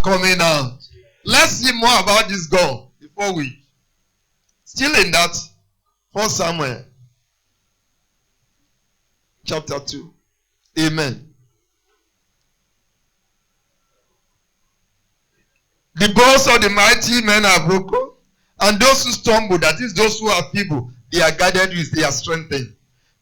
coming out. Let's see more about this God before we. Still in that 1 Samuel chapter 2. Amen. The bows of the mighty men are broken, and those who stumble, that is, those who are feeble, they are guided with their strength.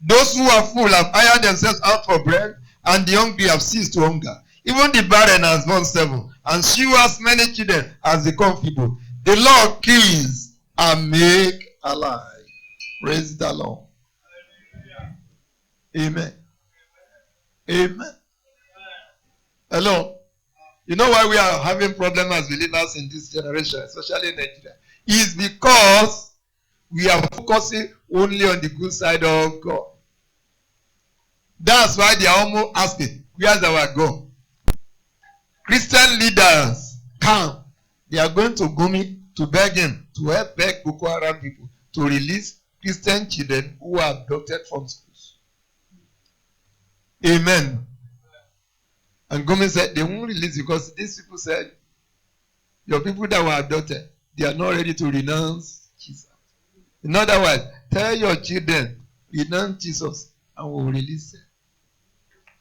Those who are full have hired themselves out for bread, and the hungry have ceased to hunger. Even the barren has borne 7, and she who has many children has become feeble. The Lord kills and make alive. Praise the Lord. Amen. Amen. Hello. You know why we are having problems as believers in this generation, especially in Nigeria? It's because we are focusing only on the good side of God. That's why they are almost asking, where's our God? Christian leaders come. They are going to Gumi to beg him to help beg Boko Haram people to release Christian children who are abducted from schools. Amen. And Gumi said they won't release because these people said, your people that were abducted, they are not ready to renounce Jesus. In other words, tell your children, renounce Jesus and we'll release them.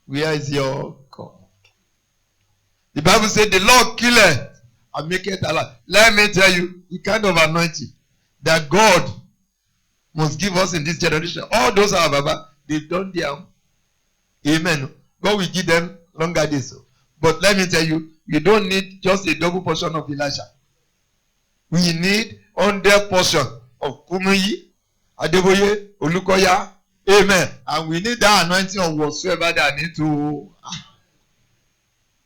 Where is your God? The Bible said the Lord killeth and maketh alive. Let me tell you the kind of anointing that God must give us in this generation. All those are Baba, they've done their own. Amen. God will give them longer days. But let me tell you, you don't need just a double portion of Elijah. We need 100 portion of Kumuyi, Adeboye, Olukoya. Amen. And we need that anointing of whatsoever that need to.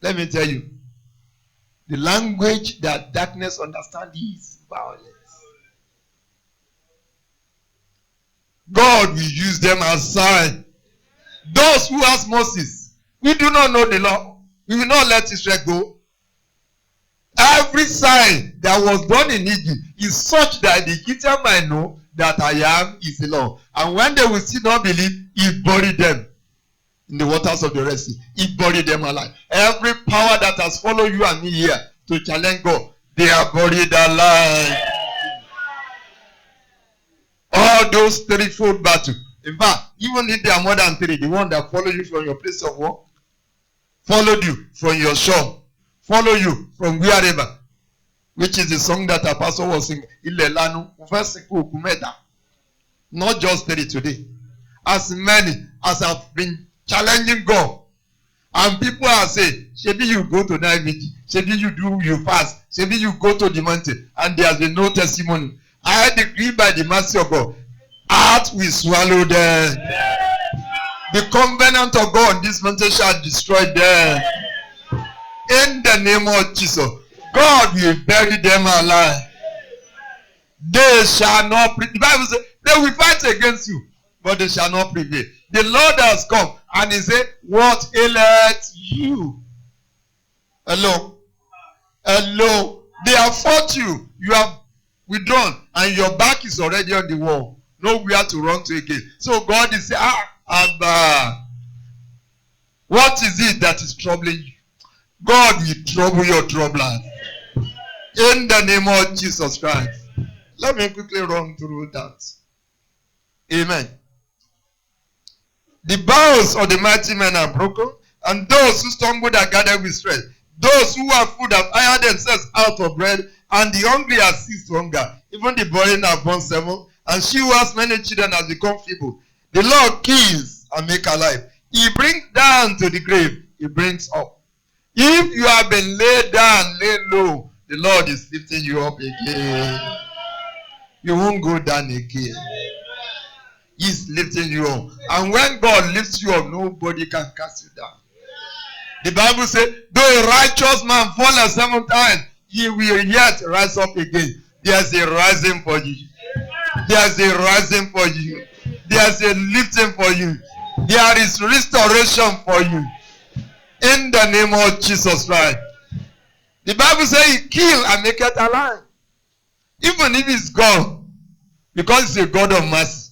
Let me tell you, the language that darkness understands is violence. God will use them as sign. Those who ask Moses, we do not know the law. We will not let Israel go. Every sign that was done in Egypt is such that the Egyptian might know that I am is the Lord. And when they will still not believe, he buried them in the waters of the Red Sea. He buried them alive. Every power that has followed you and me here to challenge God, they are buried alive. All those threefold battles. In fact, even if there are more than 3, the one that followed you from your place of work, followed you from your shop, follow you from wherever, which is the song that our pastor was singing. Not just 3 today. As many as have been challenging God. And people are saying, maybe you go to night vigil, maybe you fast, maybe you go to the mountain, and there has been no testimony. I decree by the mercy of God, earth will swallow them. The covenant of God on this mountain shall destroy them. In the name of Jesus, God will bury them alive. They shall not prevail. The Bible says they will fight against you, but they shall not prevail. The Lord has come and he said, what aileth you? Hello. Hello. They have fought you. You have withdrawn and your back is already on the wall. Nowhere to run to again. So God is saying, Abba, what is it that is troubling you? God will trouble your troublers. In the name of Jesus Christ. Let me quickly run through that. Amen. The bows of the mighty men are broken, and those who stumbled are gathered with strength. Those who have food have hired themselves out of bread, and the hungry have ceased hunger. Even the barren have borne 7, and she who has many children has become feeble. The Lord kills and makes alive. He brings down to the grave, he brings up. If you have been laid down, laid low, the Lord is lifting you up again. You won't go down again. He's lifting you up. And when God lifts you up, nobody can cast you down. The Bible says, though a righteous man fall 7 times, he will yet rise up again. There's a rising for you. There's a rising for you. There's a lifting for you. There is restoration for you. In the name of Jesus Christ. The Bible says he kill and make it alive. Even if it's gone, because it's a God of mercy,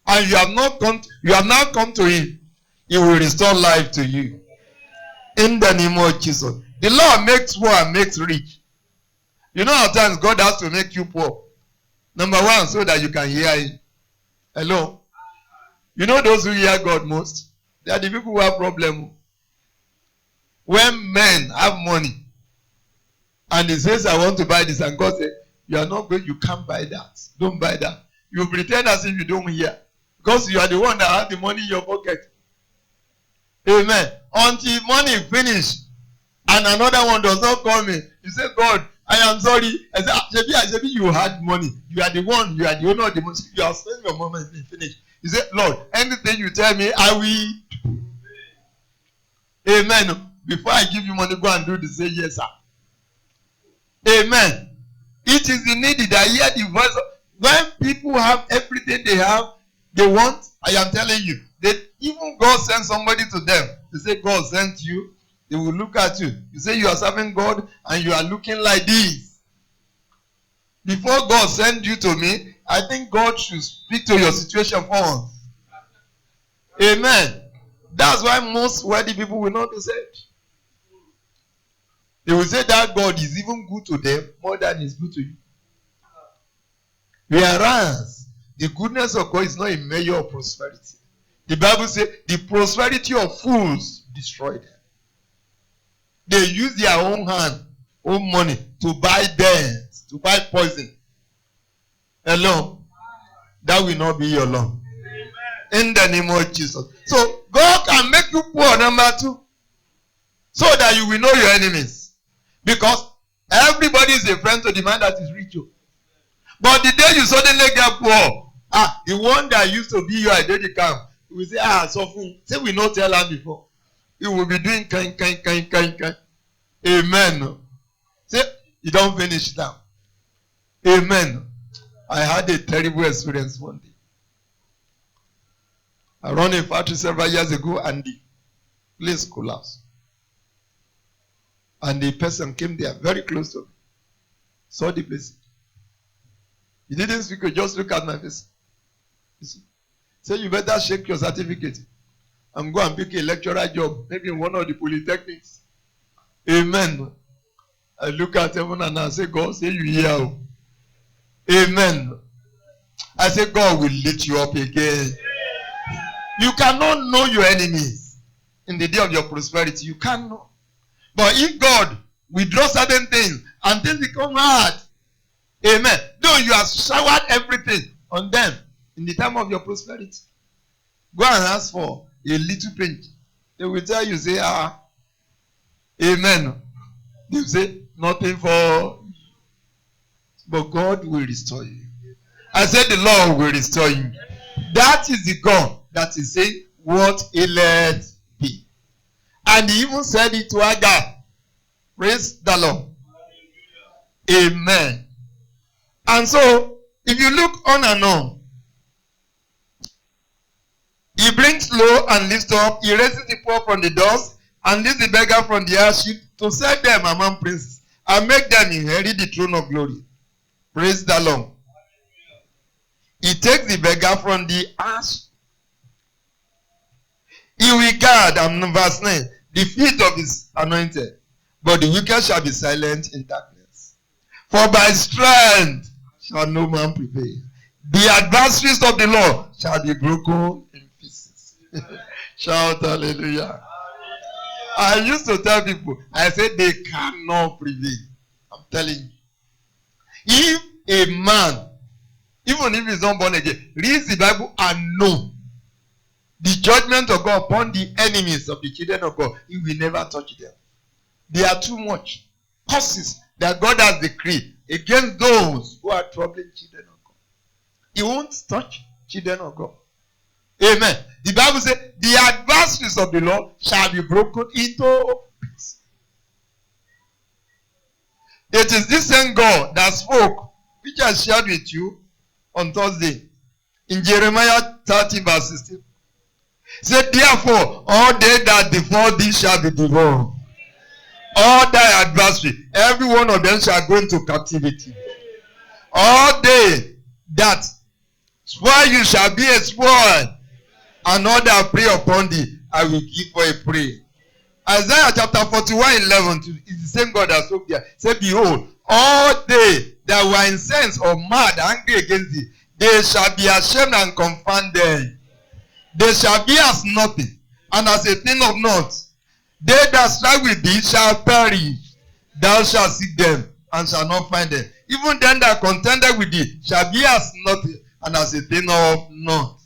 and you have now come to him, he will restore life to you. In the name of Jesus. The Lord makes poor and makes rich. You know, at times God has to make you poor. Number one, so that you can hear him. Hello? You know those who hear God most? They are the people who have problems. When men have money, and he says, I want to buy this, and God says, you are not going, you can't buy that. Don't buy that. You pretend as if you don't hear. Because you are the one that has the money in your pocket. Amen. Until money finish, and another one does not call me. You say, God, I am sorry. I say, you had money. You are the one, you are the owner of the money. You are spending your money and finish. You say, Lord, anything you tell me, I will. Amen. Before I give you money, go and do this. Say, yes, sir. Amen. It is the needy that hear the voice of, when people have everything they want, I am telling you, that even God sends somebody to them. They say, God sent you. They will look at you. You say you are serving God and you are looking like this. Before God sends you to me, I think God should speak to your situation first. Amen. That's why most wealthy people will not be saved. They will say that God is even good to them more than he's good to you. Whereas the goodness of God is not a measure of prosperity. The Bible says the prosperity of fools destroy them. They use their own hand, own money to buy death, to buy poison. Hello? That will not be your long. In the name of Jesus. So God can make you poor, number two, so that you will know your enemies. Because everybody is a friend to the man that is rich. But the day you suddenly get poor, the one that used to be your identity camp, you will say, so say we not tell her before. You will be doing kind. Amen. Say, you don't finish now. Amen. I had a terrible experience one day. I ran a factory several years ago and the place collapsed. And the person came there very close to me. Saw the place. He didn't speak, he just look at my face. You see? Say, you better shake your certificate and go and pick a lecturer job, maybe in one of the polytechnics. Amen. I look at heaven and I say, God, say you hear. Amen. I say, God will lift you up again. You cannot know your enemies in the day of your prosperity. You cannot. But if God withdraws certain things and things become hard, amen. Though you have showered everything on them in the time of your prosperity, go and ask for a little pinch. They will tell you, say, amen. They will say, nothing for, but God will restore you. I said, the Lord will restore you. That is the God that is saying, what aileth thee. And he even said it to Agar. Praise the Lord. Amen. And so, if you look on and on, he brings low and lifts up. He raises the poor from the dust and lifts the beggar from the ash heap to set them among princes and make them inherit the throne of glory. Praise the Lord. He takes the beggar from the ash. He will guard, verse 9, the feet of his anointed, but the wicked shall be silent in darkness. For by strength shall no man prevail. The adversaries of the Lord shall be broken in pieces. Shout hallelujah. I used to tell people, I said they cannot prevail. I'm telling you. If a man, even if he's not born again, reads the Bible and know the judgment of God upon the enemies of the children of God, he will never touch them. They are too much curses that God has decreed against those who are troubling children of God. He won't touch children of God. Amen. The Bible says, the adversaries of the Lord shall be broken into pieces. It is this same God that spoke, which I shared with you on Thursday, in Jeremiah 30 verse 16. Said, therefore, all they that devour thee shall be devoured. All thy adversary, every one of them shall go into captivity. All they that spoil you shall be a spoil, and all that prey upon thee, I will give for a prey. Isaiah chapter 41:11 is the same God that spoke there. Say, behold, all they that were incensed or mad, angry against thee, they shall be ashamed and confounded. They shall be as nothing, and as a thing of naught. They that strive with thee shall perish. Thou shalt seek them, and shalt not find them. Even them that contended with thee shall be as nothing, and as a thing of naught.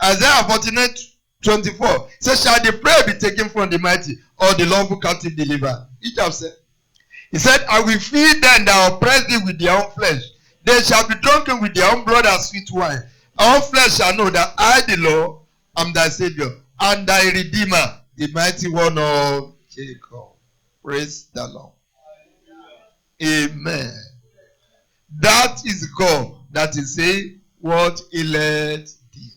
Isaiah 49:24 says, shall the prey be taken from the mighty, or the lawful captive delivered? Each have said. He said, I will feed them that oppress thee with their own flesh. They shall be drunken with their own blood as sweet wine. All flesh shall know that I, the Lord, am thy Savior, and thy Redeemer, the mighty one of Jacob. Praise the Lord. Amen. That is God that is saying what he led thee.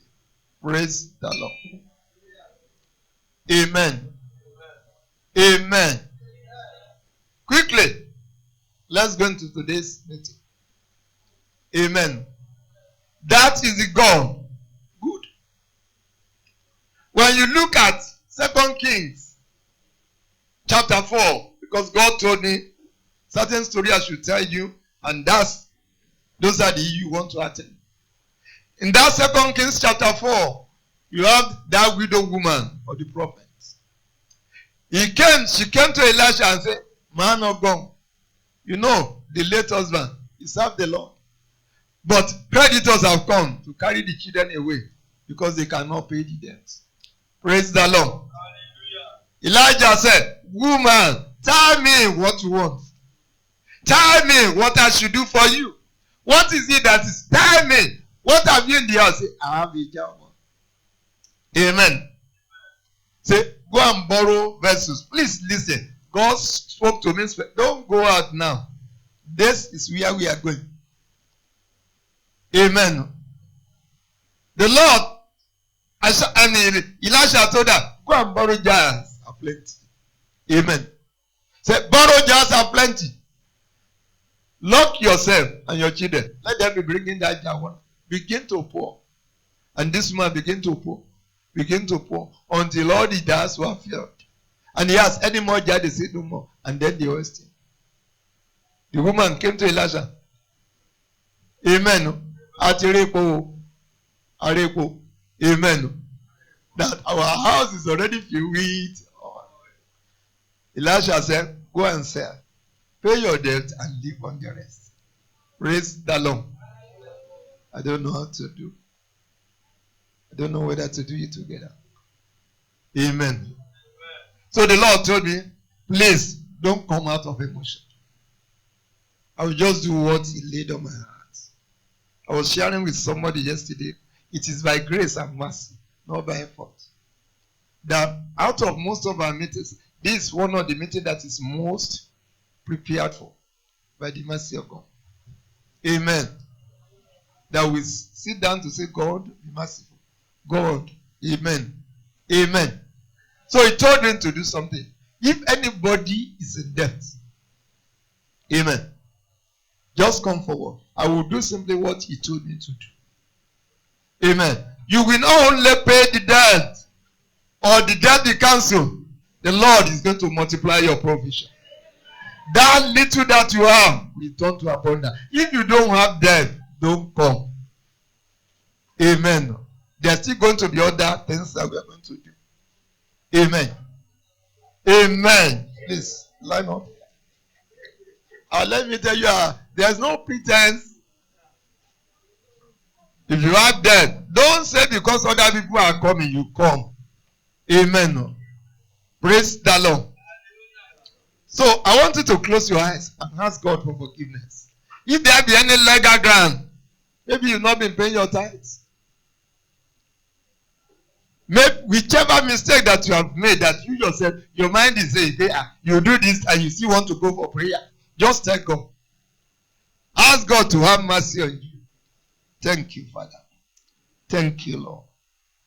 Praise the Lord. Amen. Amen. Quickly, let's go into today's meeting. Amen. That is the God. Good. When you look at 2 Kings chapter 4, because God told me certain story I should tell you, and those are the you want to attend. In that 2 Kings chapter 4, you have that widow woman or the prophet. She came to Elisha and said, man of God, you know, the late husband, he served the Lord. But creditors have come to carry the children away because they cannot pay the debt. Praise the Lord. Hallelujah. Elijah said, woman, tell me what you want. Tell me what I should do for you. What is it that is? Tell me. What have you in the house? Say, I have a job. Amen. Say, go and borrow vessels. Please listen. God spoke to me. Don't go out now. This is where we are going. Amen. The Lord, Elisha told her, go and borrow jars of plenty. Amen. Say, borrow jars of plenty. Lock yourself and your children. Let them be bringing that jar. Begin to pour. And this man begin to pour. Begin to pour. Until all the jars were filled. And he asked, any more jar? They said no more. And then they wasted. The woman came to Elisha. Amen. Arepo. Amen. That our house is already filled with oil. Elisha said, go and sell. Pay your debt and live on the rest. Praise the Lord. I don't know how to do. I don't know whether to do it together. Amen. So the Lord told me, please don't come out of emotion. I will just do what he laid on my heart. I was sharing with somebody yesterday. It is by grace and mercy, not by effort. That out of most of our meetings, this is one of the meetings that is most prepared for by the mercy of God. Amen. That we sit down to say, God, be merciful. God, amen. Amen. So he told him to do something. If anybody is in debt, amen, just come forward. I will do simply what he told me to do. Amen. You will not only pay the debt or the debt be cancelled. The Lord is going to multiply your provision. That little that you have, return to abundance. If you don't have debt, don't come. Amen. There's still going to be other things that we are going to do. Amen. Amen. Please, line up. Let me tell you, there's no pretense. If you have debt, don't say because other people are coming, you come. Amen. Praise the Lord. So I want you to close your eyes and ask God for forgiveness. If there be any legal ground, maybe you've not been paying your tithes. Maybe whichever mistake that you have made, that you yourself, your mind is saying, you do this and you still want to go for prayer. Just tell God. Ask God to have mercy on you. Thank you, Father. Thank you, Lord.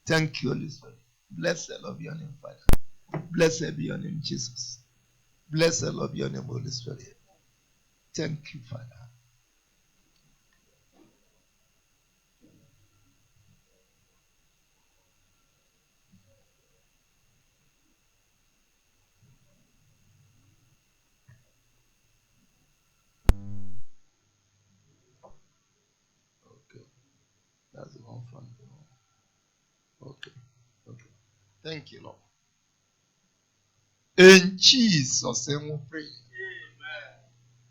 Thank you, Holy Spirit. Blessed Lord be your name, Father. Blessed be your name, Jesus. Blessed Lord be your name, Holy Spirit. Thank you, Father. That's the one from the Okay. Thank you, Lord. In Jesus' name we pray.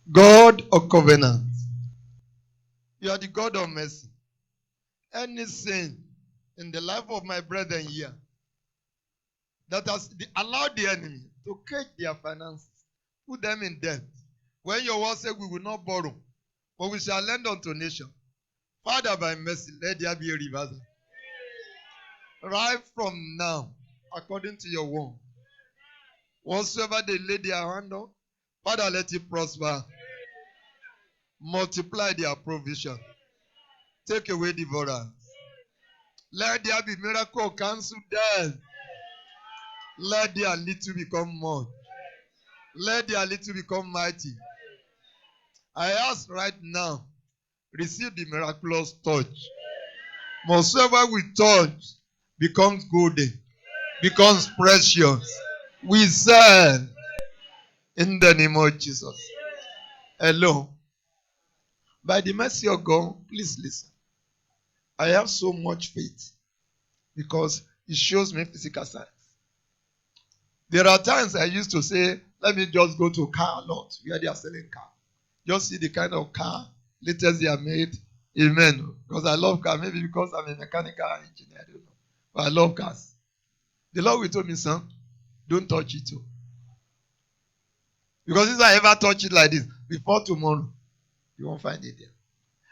God of covenant. You are the God of mercy. Any sin in the life of my brethren here that has allowed the enemy to cage their finances, put them in debt. When your word said we will not borrow, but we shall lend unto nation. Father, by mercy, let there be a reversal. Right from now, according to your word, whatsoever they lay their hand on, Father, let it prosper. Multiply their provision. Take away devourer. Let there be miracle, cancel death. Let their little become much. Let their little become mighty. I ask right now, receive the miraculous touch. Whatsoever we touch becomes golden, becomes precious. We serve in the name of Jesus. Hello. By the mercy of God, please listen. I have so much faith because it shows me physical signs. There are times I used to say, let me just go to a car lot where they are selling car. Just see the kind of car latest they are made. Amen. Because I love cars. Maybe because I'm a mechanical engineer. I don't know. But I love cars. The Lord will tell me, son, don't touch it too. Because if I ever touch it like this, before tomorrow, you won't find it there.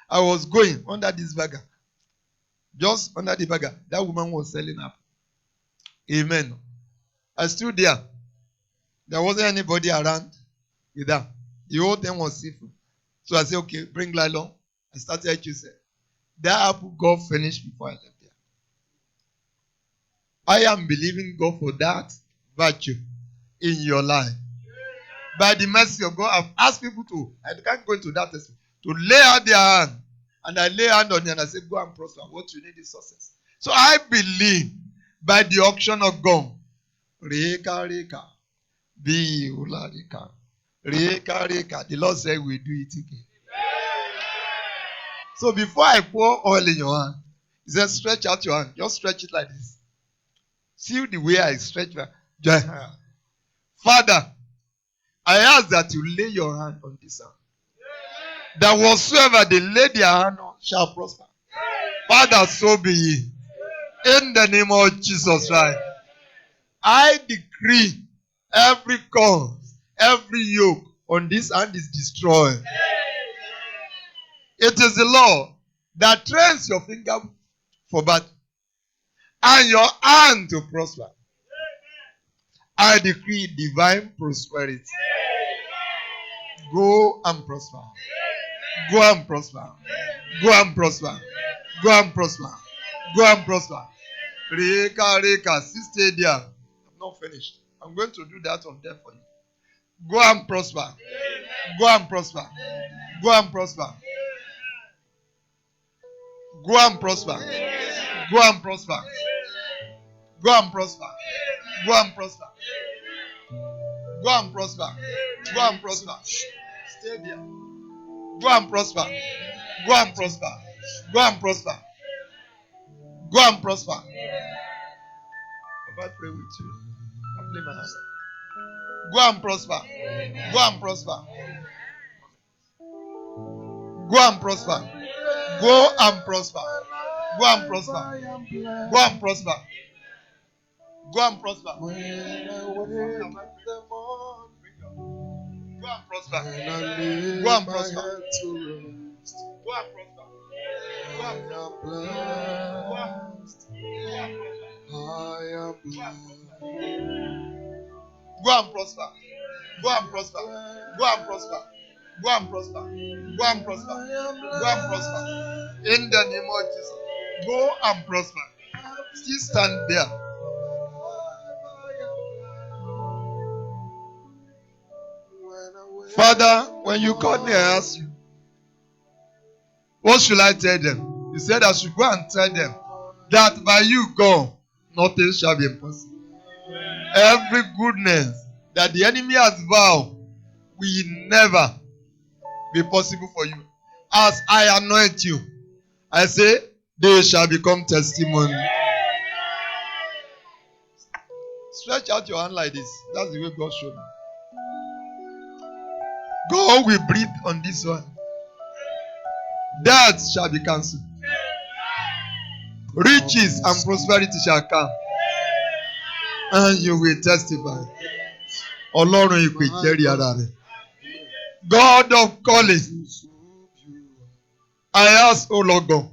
I was going under this bagger. Just under the bagger. That woman was selling up. Amen. I stood there. There wasn't anybody around with her. The whole thing was seafood. So I said, okay, bring nylon. I started juicing. That apple got finished before I left there. I am believing God for that virtue in your life. By the mercy of God, I've asked people to, I can't go into that testimony, to lay out their hand. And I lay hand on you and I say, go and prosper. What you need is success. So I believe by the auction of God, Reka, be Ularika. Reka. The Lord said we'll do it again. So before I pour oil in your hand, he said, stretch out your hand. Just stretch it like this. See the way I stretch my hand. Father, I ask that you lay your hand on this hand. That whatsoever they lay their hand on shall prosper. Father, so be it. In the name of Jesus Christ, I decree every cause, every yoke on this hand is destroyed. It is the Lord that trains your finger for battle and your hand to prosper. I decree divine prosperity. Go and prosper. Go and prosper. Go and prosper. Go and prosper. Go and prosper. Reka. Stay there. I'm not finished. I'm going to do that on there for you. Go and prosper. Go and prosper. Go and prosper. Go and prosper. Go and prosper. Go and prosper. Go and prosper. Go and prosper. Go and prosper. Stay there. Go and prosper. Go and prosper. Go and prosper. Go and prosper. Papa, pray with you. I'll play my hand. Go and prosper. Go and prosper. Go and prosper. Go and prosper. Go and prosper. Go and prosper. Go and prosper. Go and prosper. Go and prosper. Go and prosper. Go and prosper. Go and prosper. Go and prosper. Go and prosper. Go and prosper. Go and prosper. In the name of Jesus. Go and prosper. Still stand there. Father, when you called me, I asked you, what should I tell them? You said I should go and tell them that by you, God, nothing shall be impossible. Every goodness that the enemy has vowed will never be possible for you. As I anoint you, I say, They shall become testimony. Stretch out your hand like this. That's the way God showed me. God will breathe on this one. Death shall be cancelled. Riches and prosperity shall come. And you will testify. Ọlọ́run ìpè jẹ́rìí ara rẹ̀. God of calling, I ask, O Lord God,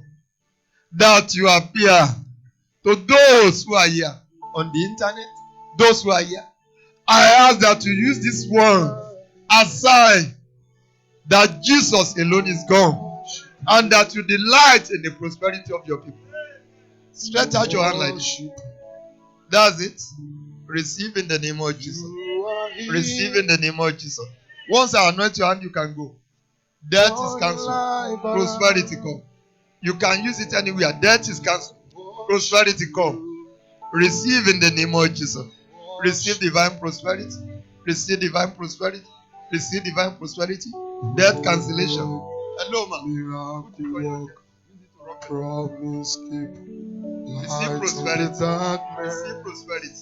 that you appear to those who are here on the internet, those who are here. I ask that you use this one as sign that Jesus alone is gone and that you delight in the prosperity of your people. Stretch out your hand like this. That's it. Receive in the name of Jesus. Receive in the name of Jesus. Once I anoint your hand, you can go. Death is cancelled. Prosperity come. You can use it anywhere. Death is cancelled. Prosperity come. Receive in the name of Jesus. Receive divine prosperity. Receive divine prosperity. Receive divine prosperity. Death cancellation. Hello, man. Receive prosperity. Receive prosperity.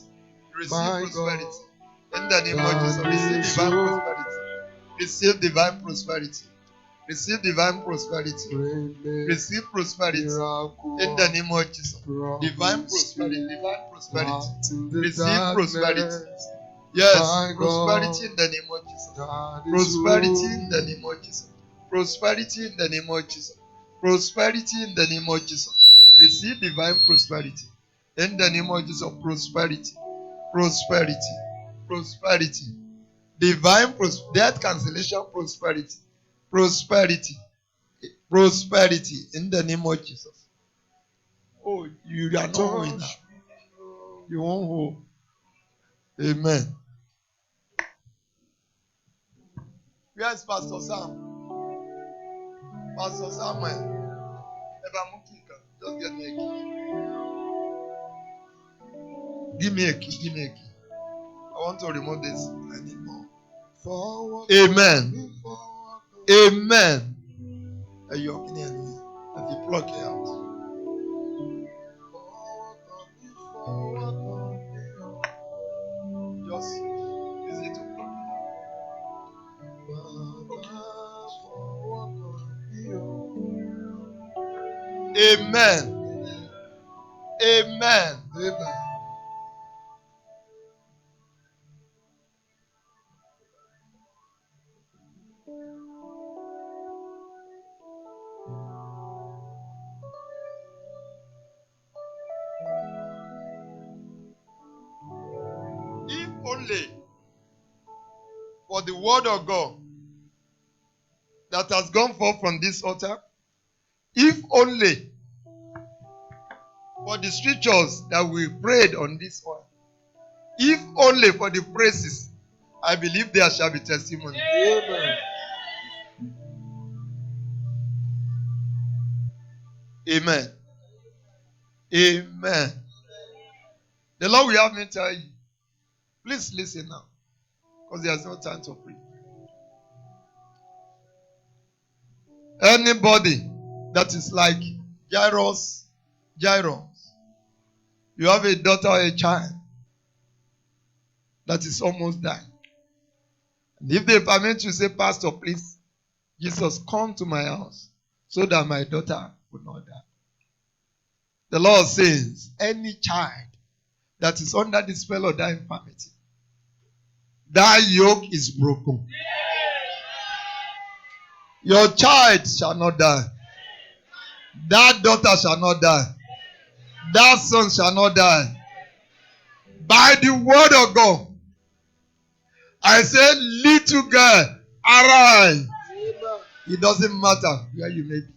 Receive prosperity. In the name of Jesus. Receive divine prosperity. Receive divine prosperity. Receive divine prosperity. Receive prosperity. In the name of Jesus. Divine prosperity. Divine prosperity. Receive prosperity. Yes, prosperity in the name of Jesus. Prosperity in the name of Jesus. Prosperity in the name of Jesus. Prosperity in the name of Jesus. Receive divine prosperity. In the name of Jesus. Prosperity. Prosperity. Prosperity. Divine death cancellation. Prosperity. Prosperity. Prosperity. In the name of Jesus. Oh, you are not winner. You won't hold. Amen. Where's Pastor Sam? Pastor Samuel. Just get me a key. Give me a key. Give me a key. I want to remove this. I need more. Amen. Amen. Are you okay? Let me plug it out. Just use it to plug it out. Amen. Amen. Amen. If only for the word of God that has gone forth from this altar, if only for the scriptures that we prayed on this one, if only for the praises, I believe there shall be testimony. Amen. Amen. Amen. The Lord will have me tell you. Please listen now, because there's no time to pray. Anybody that is like Jairus, you have a daughter or a child that is almost dying. And if they permit you, say, Pastor, please, Jesus, come to my house so that my daughter will not die. The Lord says, any child that is under the spell of that infirmity, that yoke is broken. Your child shall not die. That daughter shall not die. That son shall not die. By the word of God, I say, little girl, arise. It doesn't matter where you may be.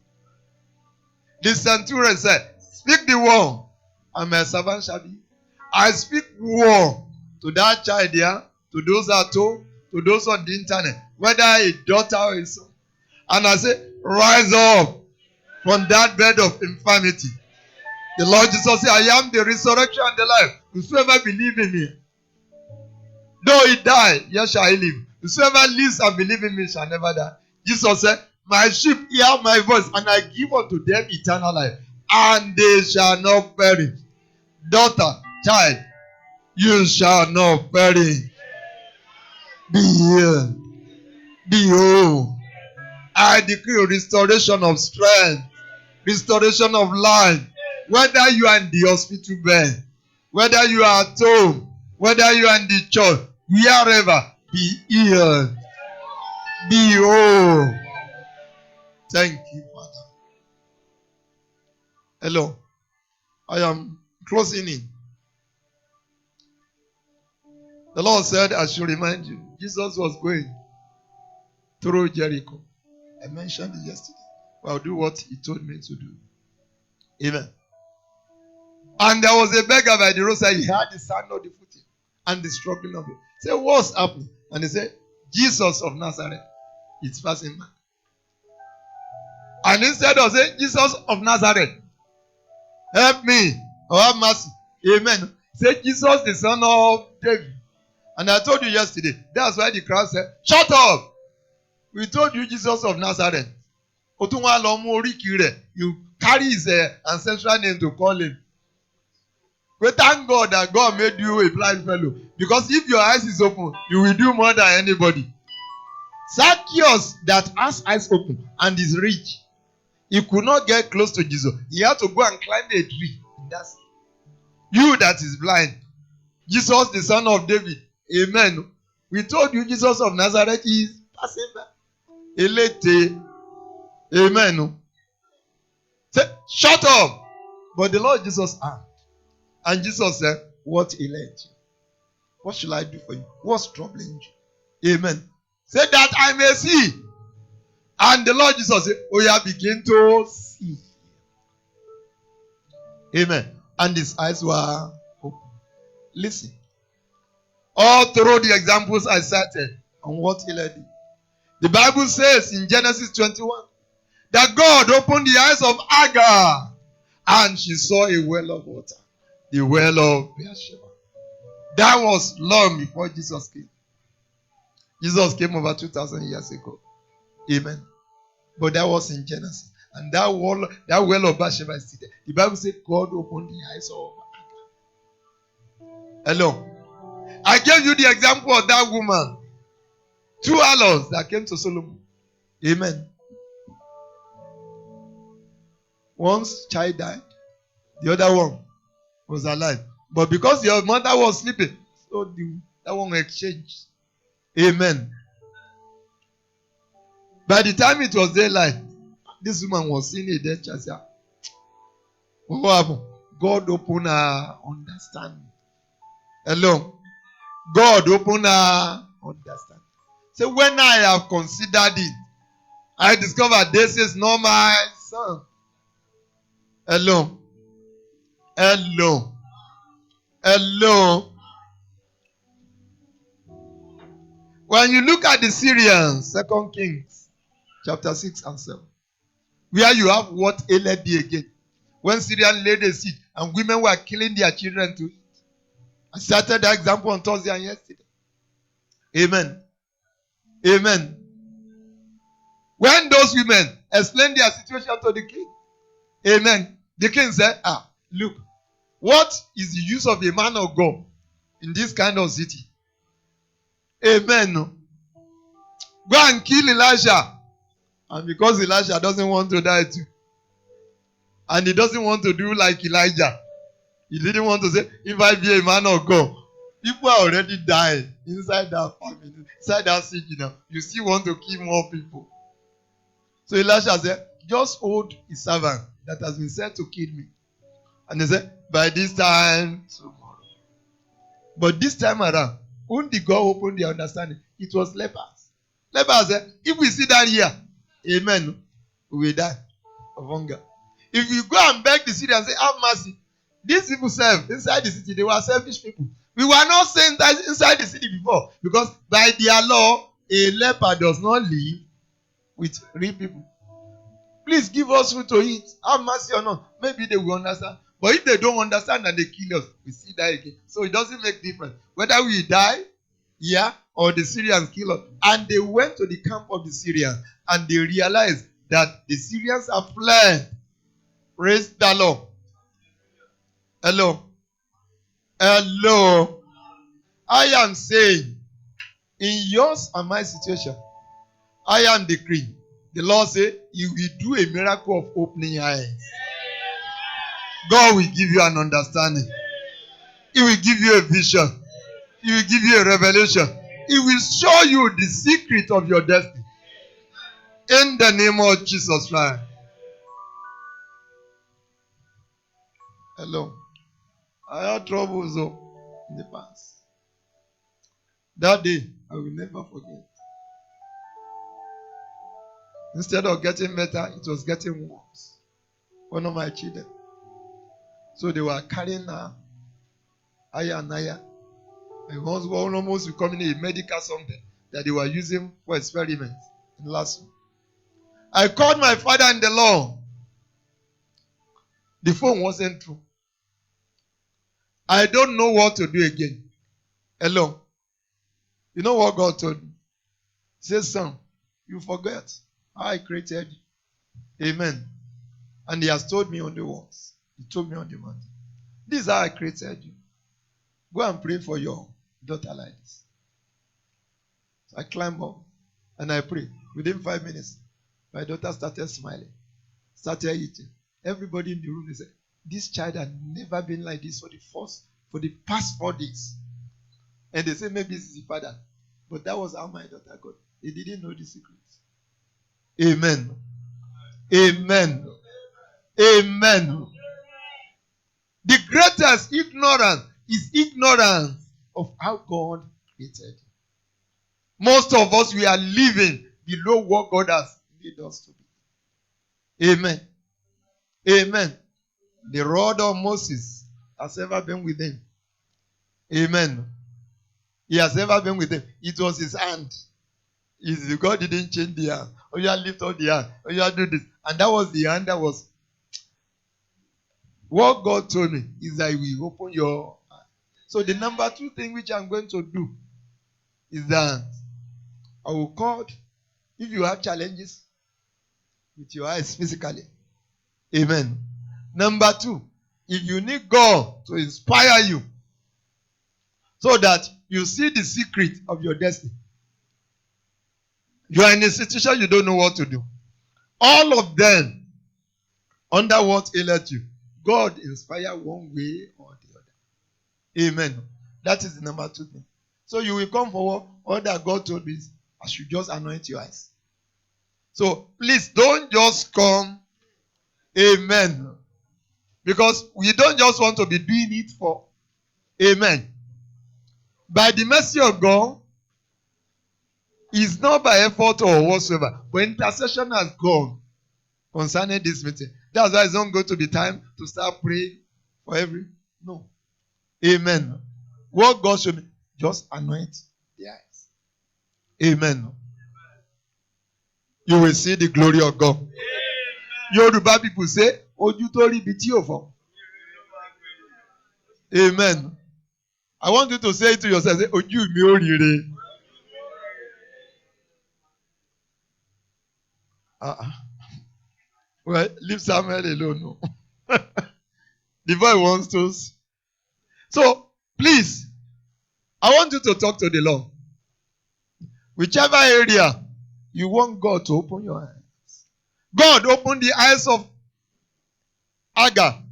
The centurion said, speak the word, and my servant shall be. I speak word to that child here, to those at home, to those on the internet, whether a daughter or a son. And I say, rise up from that bed of infirmity. The Lord Jesus said, I am the resurrection and the life. Whosoever believes in me, though he die, yet shall he live. Whosoever lives and believes in me shall never die. Jesus said, my sheep hear my voice, and I give unto them eternal life. and they shall not perish. Daughter, child, you shall not perish. Be healed. Be whole. I decree restoration of strength, restoration of life. Whether you are in the hospital bed, whether you are at home, whether you are in the church, wherever, be healed. Be whole. Thank you, Father. Hello. I am closing in. The Lord said, I should remind you, Jesus was going through Jericho. I mentioned it yesterday. I'll do what he told me to do. Amen. And there was a beggar by the roadside. He had the sound of the footing and the struggling of it. He said, what's happening? And he said, Jesus of Nazareth is passing by. And instead of saying, Jesus of Nazareth, help me or have mercy. Amen. Say, Jesus, the son of David. And I told you yesterday, that's why the crowd said, shut up. We told you Jesus of Nazareth. You carry his ancestral name to call him. We thank God that God made you a blind fellow. Because if your eyes is open, you will do more than anybody. Zacchaeus that has eyes open and is rich, he could not get close to Jesus. He had to go and climb a tree. That's you that is blind. Jesus, the son of David. Amen. We told you Jesus of Nazareth is passing by. Elete. Amen. Say, shut up. But the Lord Jesus asked. And Jesus said, what elect you? What shall I do for you? What's troubling you? Amen. Say that I may see. And the Lord Jesus said, oh yeah, begin to see. Amen. And his eyes were open. Listen. All through the examples I cited on what he led you. The Bible says in Genesis 21 that God opened the eyes of Hagar and she saw a well of water. The well of Beersheba. That was long before Jesus came. Jesus came over 2,000 years ago. Amen. But that was in Genesis. And that well of Beersheba is still there. The Bible says God opened the eyes of Hagar. Hello. I gave you the example of that woman. 2 harlots that came to Solomon. Amen. One's child died. The other one was alive. But because your mother was sleeping, so that one exchanged. Amen. By the time it was daylight, this woman was seeing a dead child. What happened? God opened her understanding. Hello. God opened her understanding. So when I have considered it, I discovered this is not my son. Hello. Hello. Hello. When you look at the Syrians, 2 Kings, chapter 6 and 7, where you have what ailed thee again. When Syrians laid a siege and women were killing their children to eat. I started that example on Thursday and yesterday. Amen. Amen. When those women explained their situation to the king, amen, the king said, look, what is the use of a man of God in this kind of city? Amen. Go and kill Elijah. And because Elijah doesn't want to die too, and he doesn't want to do like Elijah, he didn't want to say, if I be a man of God, people are already dying inside that family, inside that city now. You still want to kill more people. So Elisha said, just hold his servant that has been sent to kill me. And he said, by this time tomorrow. But this time around, when the God opened the understanding, it was lepers. Lepers said, if we sit down here, amen, we will die of hunger. If you go and beg the city and say, have mercy, these people serve inside the city, they were selfish people. We were not saying that inside the city before, because by their law, a leper does not live with real people. Please give us food to eat. Have mercy on us. Maybe they will understand. But if they don't understand and they kill us, we still die again. So it doesn't make difference. Whether we die, or the Syrians kill us. And they went to the camp of the Syrians and they realized that the Syrians are fled. Praise the Lord. Hello. Hello. I am saying, in yours and my situation, I am decreeing. The Lord said, He will do a miracle of opening your eyes. God will give you an understanding. He will give you a vision. He will give you a revelation. He will show you the secret of your destiny. In the name of Jesus Christ. Hello. I had troubles in the past. That day, I will never forget. Instead of getting better, it was getting worse. One of my children. So they were carrying her higher and higher. My husband was almost becoming a medical something that they were using for experiments in last week. I called my father in the Lord. The phone wasn't through. I don't know what to do again. Hello. You know what God told me? He said, son, you forget how I created you. Amen. And He has told me on the walls. He told me on the mountain. This is how I created you. Go and pray for your daughter like this. So I climbed up and I prayed. Within 5 minutes, my daughter started smiling, started eating. Everybody in the room, they said, this child had never been like this for the past 4 days. And they said, maybe this is the father. But that was how my daughter got. They didn't know the secrets. Amen. Amen. Amen. The greatest ignorance is ignorance of how God created. Most of us, we are living below what God has made us to be. Amen. Amen. The rod of Moses has ever been with him. Amen. He has ever been with him. It was his hand. God didn't change the hand. Oh, you lift up the hand. Oh, you do this. And that was the hand that was. What God told me is that He will open your hand. So the number 2 thing which I'm going to do is that I will call, if you have challenges with your eyes physically. Amen. Number 2, if you need God to inspire you so that you see the secret of your destiny. You are in a situation you don't know what to do. All of them, under what aileth you, God inspire one way or the other. Amen. That is the number 2 thing. So you will come forward. All that God told me is, I should just anoint your eyes. So please don't just come. Amen. Because we don't just want to be doing it for. Amen. By the mercy of God, it's not by effort or whatsoever. But intercession has gone concerning this meeting. That's why it's not going to be time to start praying for every. No. Amen. What God should be, just anoint the eyes. Amen. You will see the glory of God. Yoruba people say, Ojú tó rí ibi tí ò fọ́. Amen. I want you to say it to yourself. Say, Ojú mi ò rí re. Well, leave Samuel alone. No. The boy wants to. So, please, I want you to talk to the Lord. Whichever area you want God to open your eyes. God opened the eyes of Agar,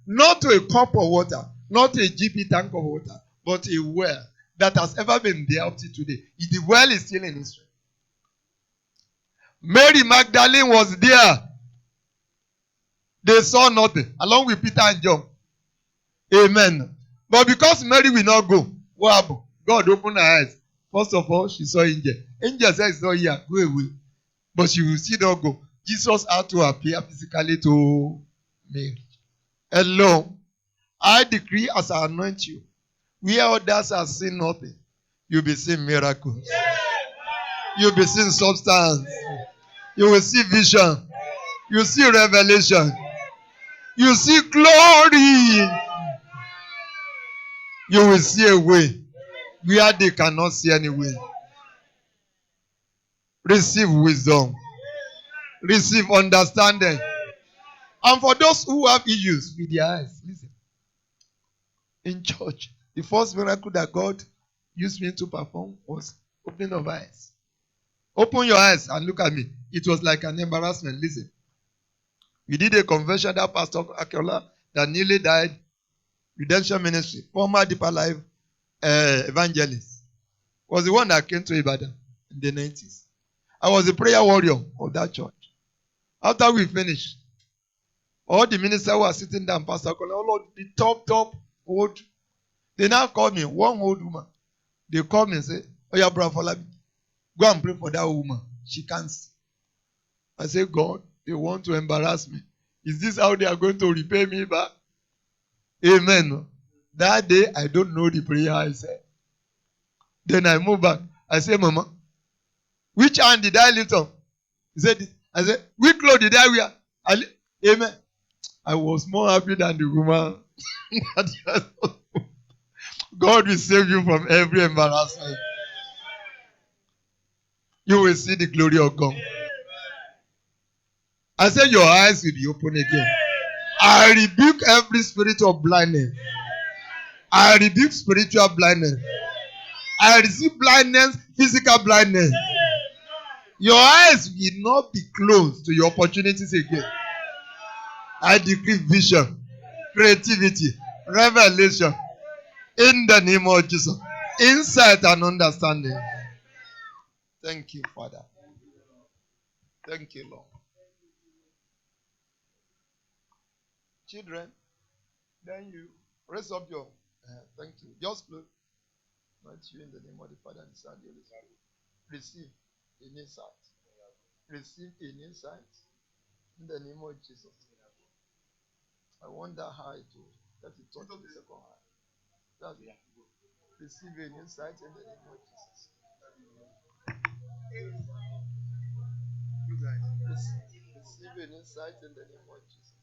not to a cup of water, not a GP tank of water, but a well that has ever been there up to today. The well is still in history. Mary Magdalene was there. They saw nothing, along with Peter and John. Amen. But because Mary will not go, what happened? God opened her eyes. First of all, she saw angel. Angel said, it's not here, go away. But she will still not go. Jesus had to appear physically to Mary. Hello. I decree as I anoint you, where others are seeing nothing, you'll be seeing miracles. You'll be seeing substance. You will see vision. You see revelation. You see glory. You will see a way where they cannot see any way. Receive wisdom. Receive understanding. And for those who have issues with their eyes, listen. In church, the first miracle that God used me to perform was opening of eyes. Open your eyes and look at me. It was like an embarrassment. Listen. We did a convention that Pastor Akiola that nearly died, Redemption Ministry, former Deeper Life evangelist, was the one that came to Ibadan in the 90s. I was a prayer warrior of that church. After we finished, all the ministers were sitting down, Pastor Akiola, oh Lord, the top old. They now called me, one old woman. They called me and said, oh yeah, Brother Falabi, go and pray for that woman. She can't see. I said, God, they want to embarrass me. Is this how they are going to repay me back? Amen. That day, I don't know the prayer I said. Then I moved back. I said, Mama, which hand did I lift up? He said, I said, which clothes did I wear? Amen. I was more happy than the woman. God will save you from every embarrassment. You will see the glory of God. I said, your eyes will be open again. I rebuke every spirit of blindness. I rebuke spiritual blindness. I receive blindness, physical blindness. Your eyes will not be closed to your opportunities again. I decree vision, creativity, revelation in the name of Jesus. Insight and understanding. Thank you, Father. Thank you, Lord. Children, then you raise up your thank you. Just close. Not you in the name of the Father and the Son and the Holy Spirit. Receive an insight. Receive an insight in the name of Jesus. I wonder how it will let it touch the second eye. That's it. Receive an insight in the name of Jesus. Receive an insight in the name of Jesus.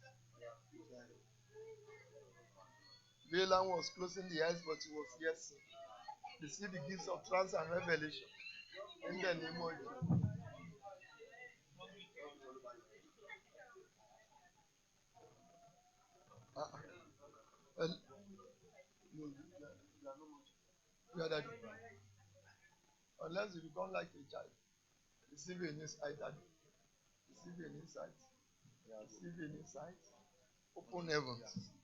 Balaam was closing the eyes, but he was yet seeing. Receive the gifts of trance and revelation in the name of Jesus. Well, you are daddy. Unless you become like a child, receive an insight, daddy. Receive an insight. Receive an insight. Open heavens.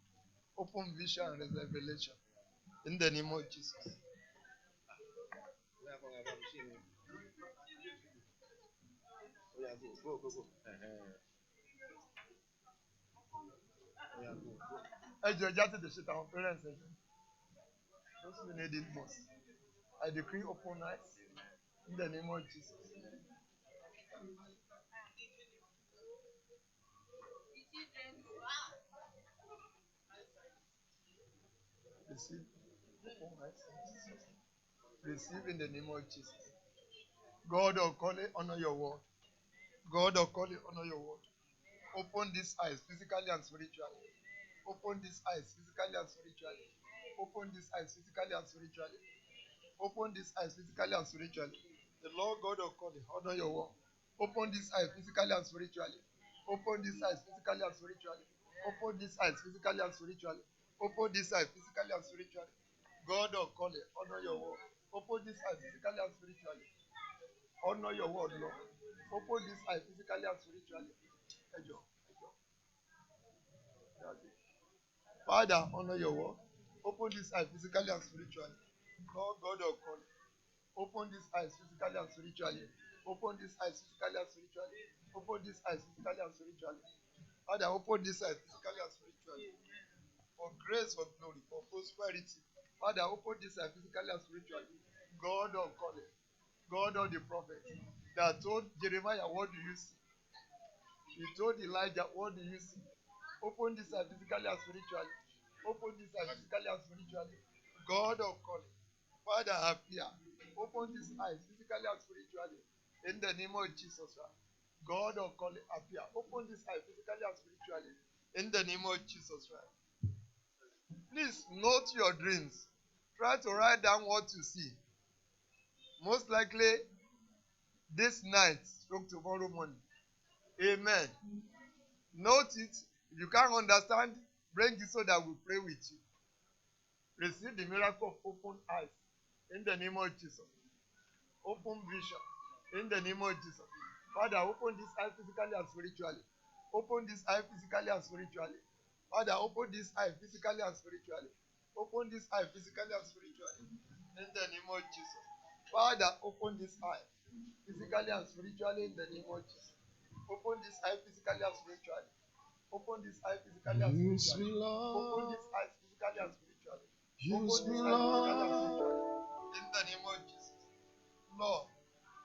Open vision and revelation in the name of Jesus. Parents, those who need it most. I decree open eyes in the name of Jesus. Receive open eyes in Jesus. Receive in the name of Jesus. God of calling, honor your word. God of calling, honor your word. Open these eyes physically and spiritually. Open these eyes physically and spiritually. Open these eyes physically and spiritually. Open these eyes physically and spiritually. The Lord God of calling, honor your word. Open these eyes physically and spiritually. Open these eyes physically and spiritually. Open these eyes physically and spiritually. Open these eyes physically and spiritually. God of calling, honor your word. Open these eyes physically and spiritually. Honor your word, Lord. Open these eyes physically and spiritually. Father, honor your word. Open these eyes physically and spiritually. Lord God of calling. Open these eyes physically and spiritually. Open these eyes physically and spiritually. Open these eyes physically and spiritually. Father, open these eyes physically and spiritually. For grace, for glory, for prosperity. Father, open these eyes physically and spiritually. God of calling. God of the prophet. That told Jeremiah, what do you see? He told Elijah, what do you see? Open these eyes physically and spiritually. Open these eyes physically and spiritually. God of calling. Father, appear. Open these eyes physically and spiritually. In the name of Jesus. God of calling, appear. Open these eyes physically and spiritually. In the name of Jesus. Please note your dreams. Try to write down what you see. Most likely this night, stroke tomorrow morning. Amen. Note it. If you can't understand, bring it so that we pray with you. Receive the miracle of open eyes in the name of Jesus. Open vision in the name of Jesus. Father, open this eye physically and spiritually. Open this eye physically and spiritually. Father, open this eye physically and spiritually. Open this eye physically and spiritually. In the name of Jesus. Father, open this eye physically and spiritually in the name of Jesus. Open this eye physically and spiritually. Open this eye physically and spiritually. Open this eye physically and spiritually. Open this eye physically and spiritually. In the name of Jesus. Lord,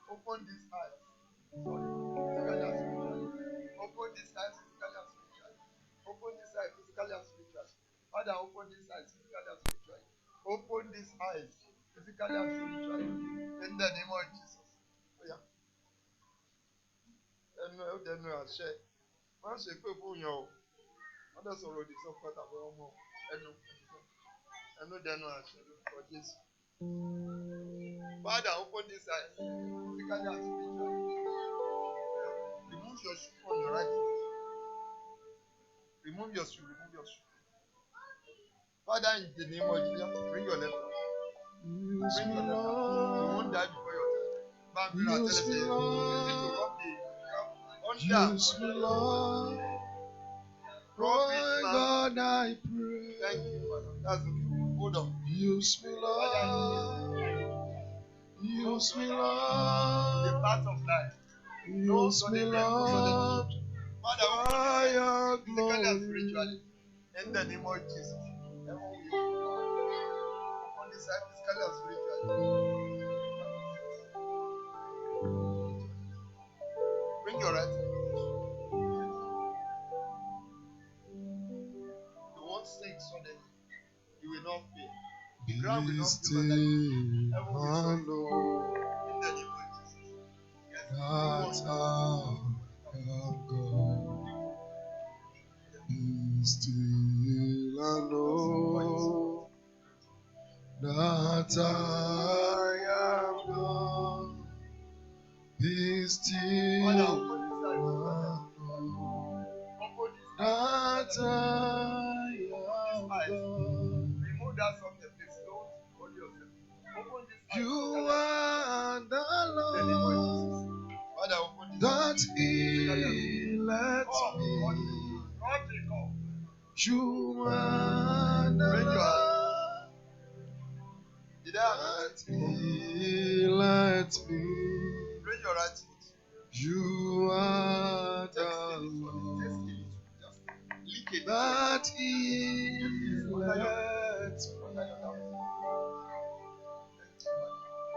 open this eye physically and spiritually. Open this eye physically and spiritually. Open this eye physically and spiritually. Father, open this eye physically and spiritually. Open these eyes physically and spiritually. In the name of Jesus. Oh, yeah. Ẹnu àṣẹ. Má ṣe pé fún yàn o. Wọ́n dẹ̀ sọ̀rọ̀ òdì sọ́kọ́ tàbí ọmọ ẹnu dẹnu àṣẹ lórúkọ Jésù. Father, open these eyes physically and spiritually. Remove your shoe from your right foot. Remove your shoe. Father, in the name of Jesus, bring your left hand. Bring your left hand. You won't die before your time. Use me, Lord. Use me, Lord. My God, I pray. Thank you, Father. That's okay. Hold on. Use me, Lord. Use me, Lord. The path of life. Use me, Lord. Father, your glory. In the name of Jesus. Upon this side, physically and spiritually. Bring your right hand. You won't sink suddenly. You will not fail. The ground will not feel like you. Heaven will show you. In the name of Jesus. Yes. That's how I've gone. Be still and know that I am God. Be still and know that I am God. Remove that from the place. Don't hold yourself. You are the Lord that He let me. You are the Lord that He let me. Bring your right foot. You are the Lord that He let me.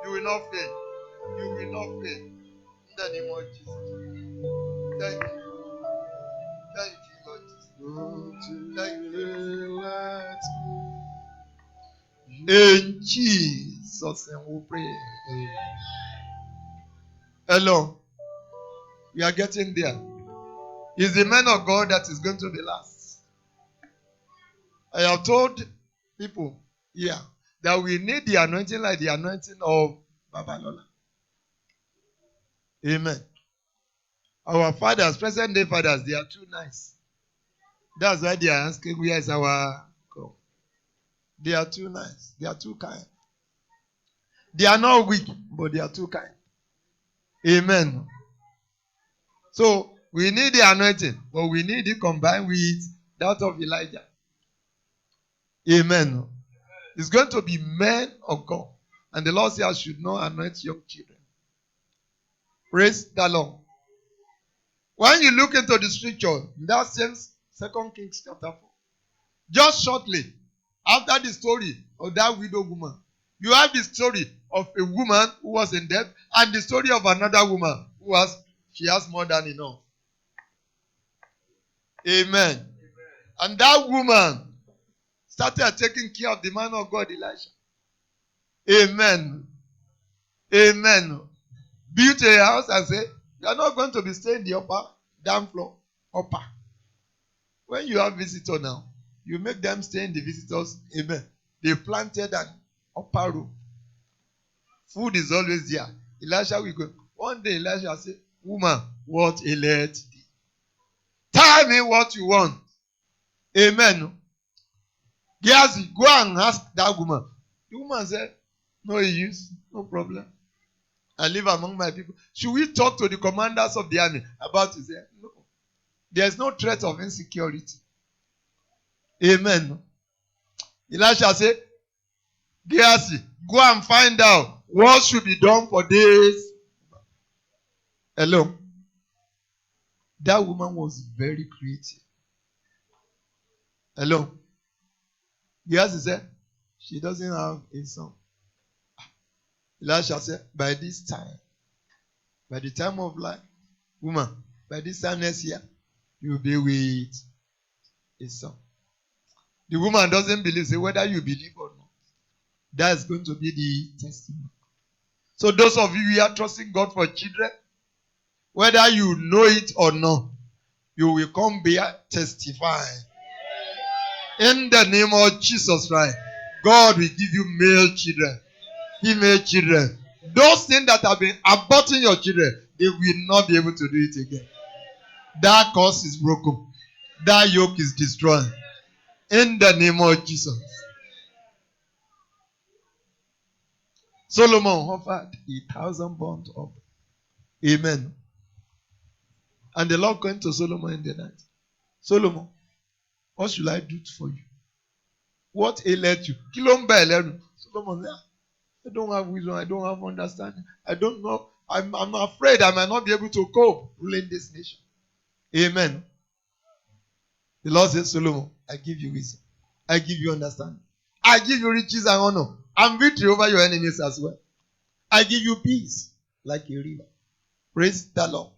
You will not fail. You will not fail. In the name of Jesus. Thank you. Thank you, Lord Jesus. Thank you. In Jesus' name we pray. Hello. We are getting there. It's the man of God that is going to be last. I have told people here that we need the anointing like the anointing of Babalola. Amen. Our fathers, present day fathers, they are too nice. That's why they are asking, where is our God? They are too nice. They are too kind. They are not weak, but they are too kind. Amen. So, we need the anointing, but we need it combined with that of Elijah. Amen. It's going to be men of God. And the Lord says, I should not anoint young children. Praise the Lord. When you look into the scripture, that same 2 Kings chapter 4, just shortly after the story of that widow woman, you have the story of a woman who was in debt and the story of another woman she has more than enough. Amen. And that woman started taking care of the man of God, Elisha. Amen. Amen. Built a house and say, you are not going to be staying in the down floor. Upper. When you have visitor now, you make them stay in the visitors. Amen. They planted an upper room. Food is always there. Elisha will go. One day Elisha said, woman, what aileth thee? Tell me what you want. Amen. Gehazi, go and ask that woman. The woman said, no use, no problem. I live among my people. Should we talk to the commanders of the army about it? No. There is no threat of insecurity. Amen. Elisha said, Gehazi, go and find out what should be done for this. Hello. That woman was very creative. Hello. Gehazi said, she doesn't have a son. Elisha said, by this time, by the time of life, woman, by this time next year, you'll be with a son. The woman doesn't believe, say whether you believe or not. That is going to be the testimony. So those of you who are trusting God for children, whether you know it or not, you will come here testifying. In the name of Jesus Christ, God will give you male children, female children. Those things that have been aborting your children, they will not be able to do it again. That curse is broken. That yoke is destroyed. In the name of Jesus. Solomon offered 1,000 burnt offering. Amen. And the Lord came to Solomon in the night. Solomon, what should I do for you? What aileth you? Solomon said, I don't have wisdom. I don't have understanding. I don't know. I'm afraid I might not be able to cope ruling this nation. Amen. The Lord said, Solomon, I give you wisdom. I give you understanding. I give you riches and honor. And victory over your enemies as well. I give you peace like a river. Praise the Lord.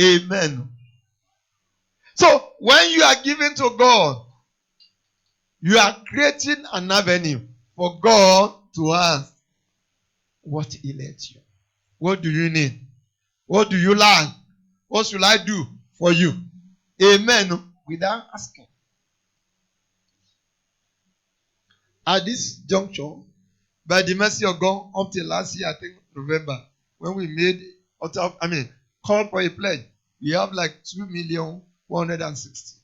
Amen. So, when you are giving to God, you are creating an avenue for God to ask, what aileth you? What do you need? What do you like? What should I do for you? Amen. Without asking. At this juncture, by the mercy of God, up till last year, I think November, when we called for a pledge, we have like 2,160,000.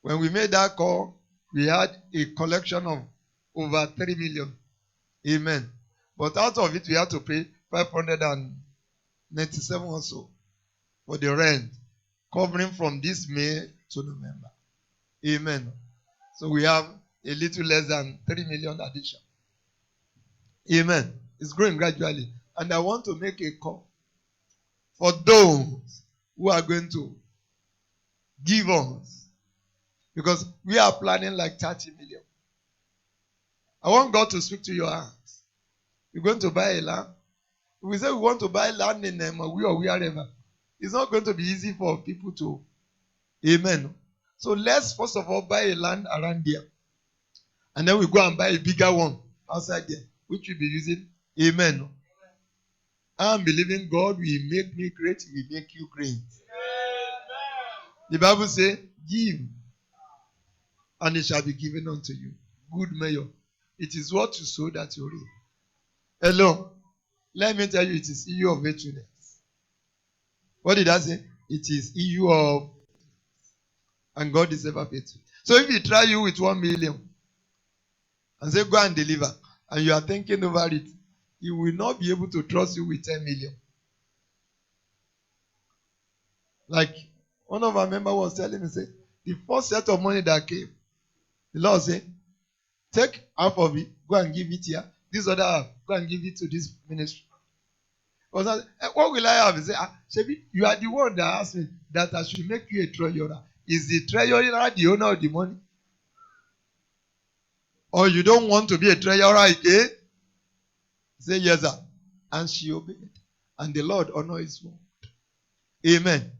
When we made that call, we had a collection of over 3 million. Amen. But out of it, we had to pay 597 or so for the rent, covering from this May to November. Amen. So we have a little less than 3 million addition. Amen. It's growing gradually. And I want to make a call for those who are going to give us. Because we are planning like 30 million. I want God to speak to your hearts. You're going to buy a land. If we say we want to buy land in Maui or wherever, it's not going to be easy for people to. Amen. So let's first of all buy a land around there. And then we go and buy a bigger one outside there, which we'll be using. Amen. I'm believing God will make me great, He will make you great. The Bible says, give, and it shall be given unto you. Good measure. It is what you sow that you reap. Hello. Let me tell you, it is EU of faithfulness. What did I say? It is EU of, and God is ever faithful. So if He try you with 1 million and say, go and deliver, and you are thinking over it, He will not be able to trust you with 10 million. Like one of our members was telling me, say, the first set of money that came, the Lord said, take half of it, go and give it here. This other half, go and give it to this ministry. What will I have? He said, Shebi, you are the one that asked me that I should make you a treasurer. Is the treasurer the owner of the money? Or you don't want to be a treasurer again? Say yes, sir. And she obeyed. And the Lord honored His word. Amen.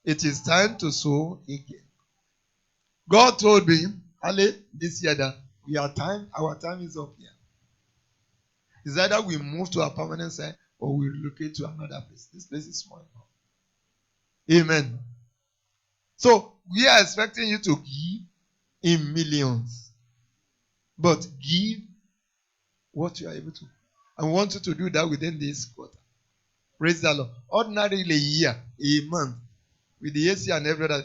It is time to sow again. God told me, Ali, this year that our time is up here. It's either we move to a permanent site or we relocate to another place. This place is small enough. Amen. So we are expecting you to give in millions. But give what you are able to. And we want you to do that within this quarter. Praise the Lord. Ordinarily a year, a month, with the AC and every other,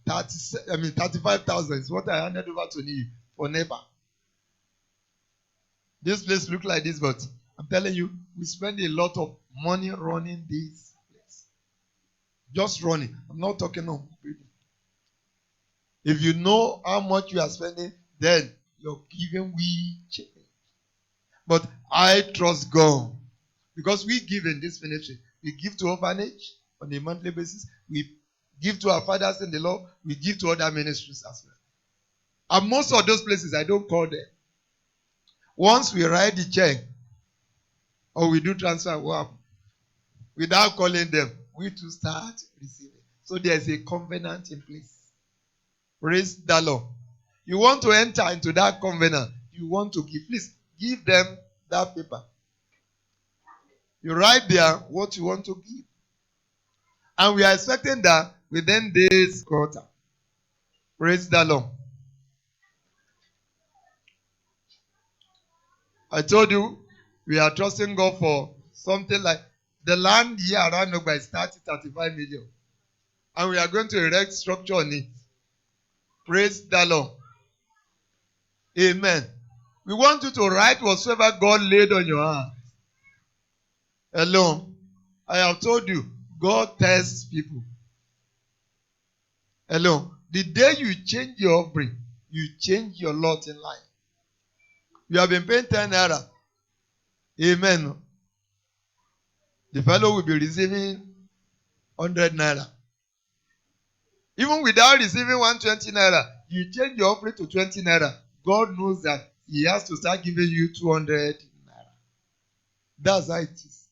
35,000 is what I handed over to you for neighbor. This place look like this, but I'm telling you, we spend a lot of money running this place. Just running. I'm not talking on building. If you know how much you are spending, then your giving will change. But I trust God. Because we give in this ministry. We give to orphanage on a monthly basis. We give to our fathers in the Lord. We give to other ministries as well. And most of those places, I don't call them. Once we write the check, or we do transfer, without calling them, we to start receiving. So there's a covenant in place. Praise the Lord. You want to enter into that covenant. You want to give. Please give them that paper. You write there what you want to give. And we are expecting that within this quarter. Praise the Lord. I told you we are trusting God for something like the land here around Nogba is 35 million. And we are going to erect structure on it. Praise the Lord. Amen. We want you to write whatsoever God laid on your heart. Hello. I have told you, God tests people. Hello. The day you change your offering, you change your lot in life. You have been paying 10 naira. Amen. The fellow will be receiving 100 naira. Even without receiving 120 naira, you change your offering to 20 naira. God knows that He has to start giving you 200 naira. That's how it is.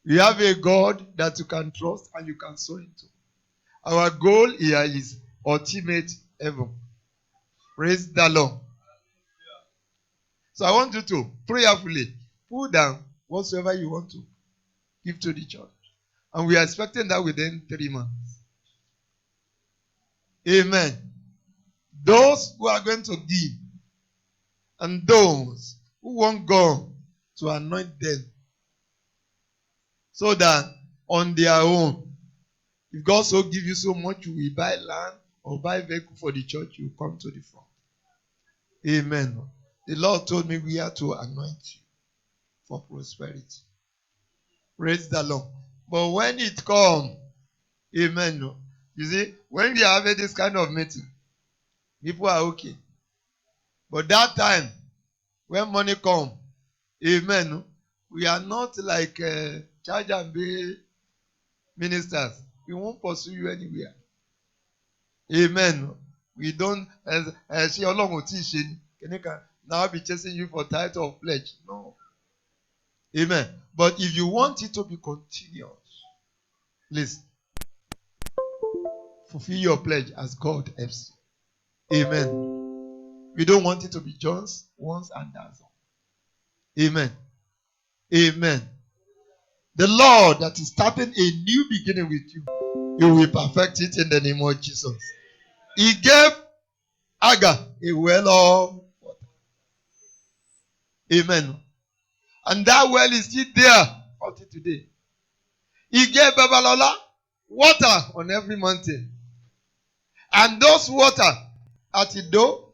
You have a God that you can trust and you can sow into. Our goal here is ultimate heaven. Praise the Lord. So I want you to prayerfully put down whatsoever you want to give to the church. And we are expecting that within 3 months. Amen. Those who are going to give and those who want God to anoint them so that on their own, if God so give you so much, you will buy land or buy vehicle for the church, you come to the front. Amen. The Lord told me we are to anoint you for prosperity. Praise the Lord. But when it comes, amen. You see, when we are having this kind of meeting, people are okay. But that time, when money comes, amen, we are not like charge and pay ministers. We won't pursue you anywhere. Amen. We don't, she along with can now be chasing you for title of pledge. No. Amen. But if you want it to be continuous, please fulfill your pledge as God helps you. Amen. We don't want it to be just once and that's all. Amen. Amen. The Lord that is starting a new beginning with you, He will perfect it in the name of Jesus. He gave Agar a well of water. Amen. And that well is still there until today. He gave Babalola water on every mountain. And those water at Ido,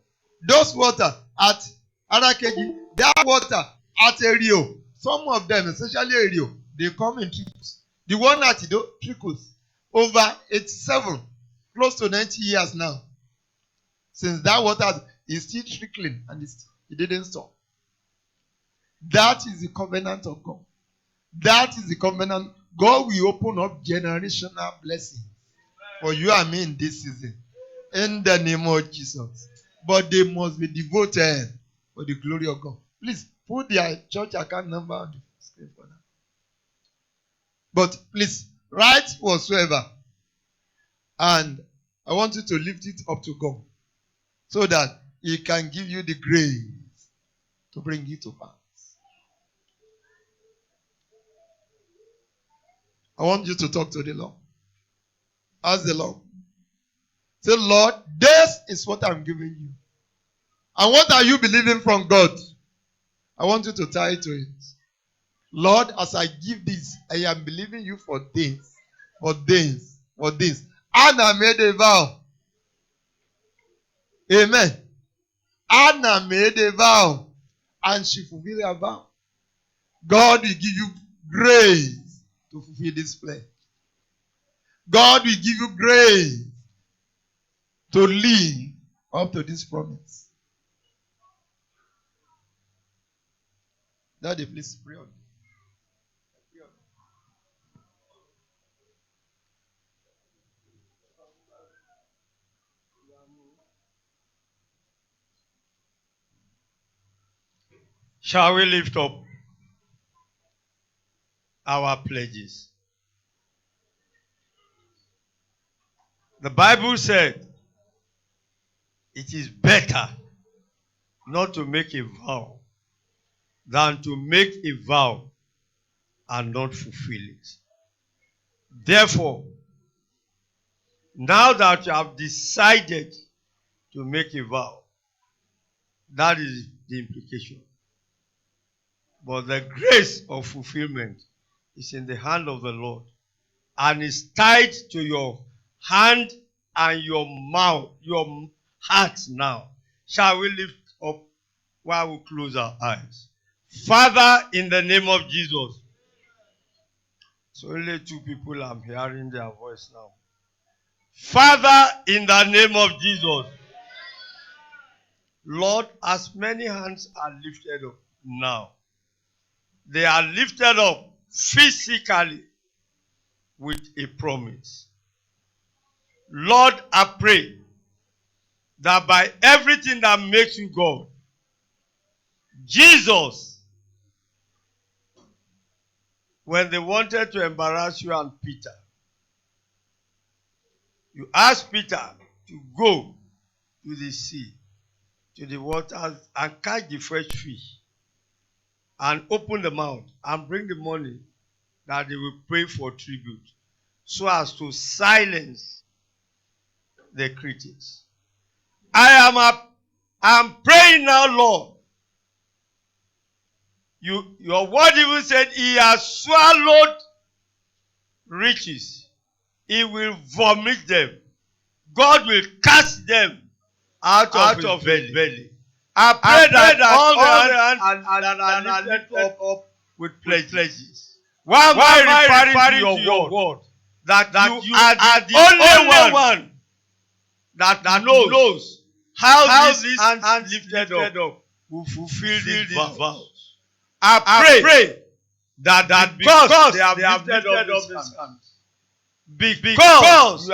those water at Arakeji, that water at Erio, some of them, especially Erio, they come in trickles. The one at Ido trickles over 87, close to 90 years now. Since that water is still trickling and it didn't stop. That is the covenant of God. That is the covenant. God will open up generational blessings for you and me in this season. In the name of Jesus. But they must be devoted for the glory of God. Please put their church account number on the screen for now. But please write whatsoever. And I want you to lift it up to God so that He can give you the grace to bring it to pass. I want you to talk to the Lord. Ask the Lord. Say, Lord, this is what I'm giving you. And what are you believing from God? I want you to tie to it. Lord, as I give this, I am believing you for things. For things. for this. Anna made a vow. Amen. Anna made a vow and she fulfilled her vow. God will give you grace to fulfill this plan. God will give you grace to live up to this promise. Daddy, please pray on me. Shall we lift up our pledges? The Bible said it is better not to make a vow than to make a vow and not fulfill it. Therefore, now that you have decided to make a vow, that is the implication. But the grace of fulfillment is in the hand of the Lord and is tied to your hand and your mouth, your heart now. Shall we lift up while we close our eyes? Father, in the name of Jesus. So only two people I'm hearing their voice now. Father, in the name of Jesus. Lord, as many hands are lifted up now, they are lifted up physically with a promise. Lord, I pray that by everything that makes you God, Jesus, when they wanted to embarrass you and Peter, you asked Peter to go to the sea, to the waters, and catch the fresh fish, and open the mouth, and bring the money that they will pay for tribute, so as to silence the critics. I'm praying now, Lord. Your word even said he has swallowed riches. He will vomit them. God will cast them out of his belly. I pray that all the hands that are lifted up with pledges. Why am I referring to your word? That you are the only one that knows how these hands lifted up will fulfill these vows. I pray that because they have lifted up these hands, because